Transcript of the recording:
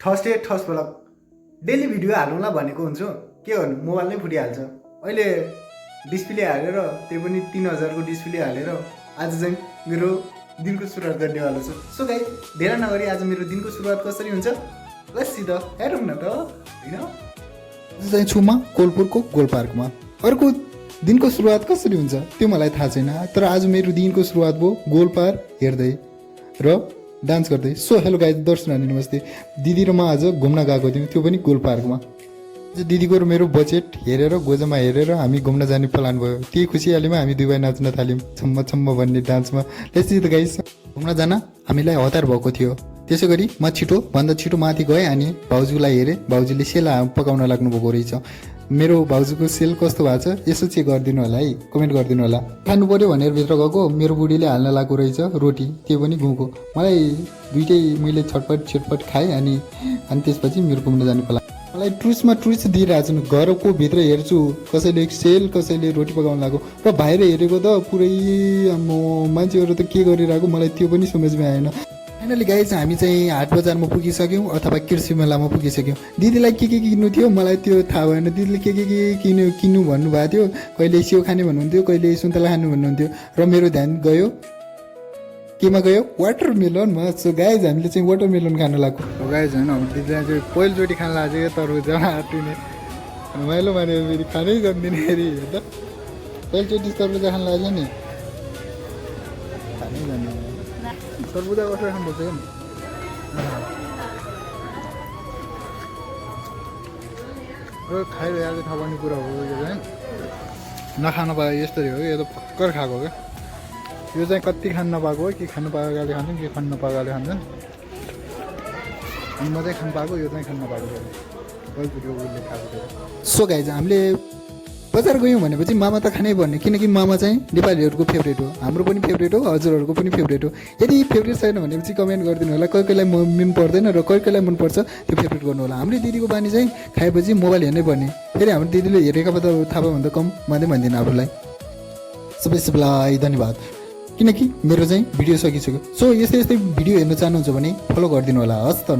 ठसे ठस blog daily video हालौँला भनेको हुन्छु, के गर्नु मोबाइल नै फुटिहाल्छ। अहिले डिस्प्ले हालेर त्यो पनि 3000 को डिस्प्ले हालेर आज चाहिँ मेरो दिनको सुरुवात गर्नेवाला छु। सो गाइस ढेर नगरी आज मेरो दिनको सुरुवात कसरी हुन्छ लेट्स सी द हेरौँ न त हैन। आज चाहिँ छु म कोलपुरको गोल पार्कमा। अर्को दिनको सुरुवात कसरी हुन्छ त्यो मलाई थाहा छैन, तर आज मेरो दिनको सुरुवात भयो गोल पार्क हेर्दै र डान्स गर्दै। सो हेलो गाइस, दर्शकहरू नमस्ते। दिदी र म आज घुम्न गएको थियौँ, त्यो पनि गोल पार्कमा। दिदीको र मेरो बजेट हेरेर गोजामा हेरेर हामी घुम्न जाने प्लान भयो। त्यही खुसीयालीमा हामी दुई भाइ नाच्न थाल्यौँ छम्म छम्म भन्ने डान्समा। लेट्स सी द गाइस, घुम्न जान हामीलाई हतार भएको थियो। त्यसै गरी म छिटो छिटो माथि गएँ अनि भाउजूलाई हेरेँ। भाउजूले सेल पकाउन लाग्नु भएको रहेछ। मेरो भाउजूको सेल कस्तो भएको छ यसो चेक गरिदिनु होला है, कमेन्ट गरिदिनु होला। खानु पर्यो भनेर भित्र गएको, मेरो बुढीले हाल्न लागेको रहेछ रोटी, त्यो पनि गुँको। मलाई दुइटै मैले छटपट खाएँ अनि त्यसपछि मेरो घुम्न जाने प्लान। मलाई ट्रुस दिइरहेको छु। घरको भित्र हेर्छु कसैले सेल कसैले रोटी पकाउनु लाग्यो र बाहिर हेरेको त पुरै मान्छेहरू त के गरिरहेको मलाई त्यो पनि समझमा आएन। फाइनली गाइज हामी चाहिँ हाट बजारमा पुगिसक्यौँ अथवा कृषि मेलामा पुगिसक्यौँ। दिदीलाई के किन्नु थियो मलाई त्यो थाहा भएन। दिदीले के किन्नु भन्नुभएको थियो। कहिले स्याउ खाने भन्नुहुन्थ्यो, कहिले सुन्तला खानु भन्नुहुन्थ्यो र मेरो ध्यान गयो केमा गयो, वाटरमेलनमा। सो गाइज हामीले चाहिँ वाटरमेलन खान लाग्यो। गाइज होइन दिदीलाई चाहिँ पहिलोचोटि खान लागेको तरबुजामा आँटिने रमाइलो मानेर फेरि खानै सक्दिनँ फेरि हेर्दा। पहिलोचोटि तरबुजा खान लाग्यो नि, खानै जान्दैन। तरबुजा कसरी खानुपर्छ नि खाइरहेको थाहा पाउने कुरा हो यो चाहिँ। नखान पाएको यस्तरी हो कि, यो त भर्खर खाएको क्या। यो चाहिँ कति खान नपाएको हो कि खानु पाएकोले खान्छन् कि खानु नपाएकोले खान्छन्। अनि म चाहिँ खानु पाएको, यो चाहिँ खानु नपाएको पहिलोचोटि उसले खाएको। सो गाइज हामीले बजार गयौँ भनेपछि मामा त खानै पर्ने, किनकि मामा चाहिँ नेपालीहरूको फेभरेट हो, हाम्रो पनि फेभरेट हो, हजुरहरूको पनि फेभरेट हो। यदि फेभरेट छैन भनेपछि कमेन्ट गरिदिनु होला। कोही मन पर्दैन र कोही मनपर्छ, त्यो फेभरेट गर्नु होला। हाम्रो दिदीको बानी चाहिँ खाएपछि मोबाइल हेर्नै पर्ने। फेरि हाम्रो दिदीले हेरेका त थाहा पाउँदा कम भन्दिनँ आफूलाई। सबैलाई धन्यवाद, किनकि मेरो चाहिँ भिडियो सकिसक्यो। सो यस्तै भिडियो हेर्न चाहनुहुन्छ भने फलो गरिदिनु होला। हस् त।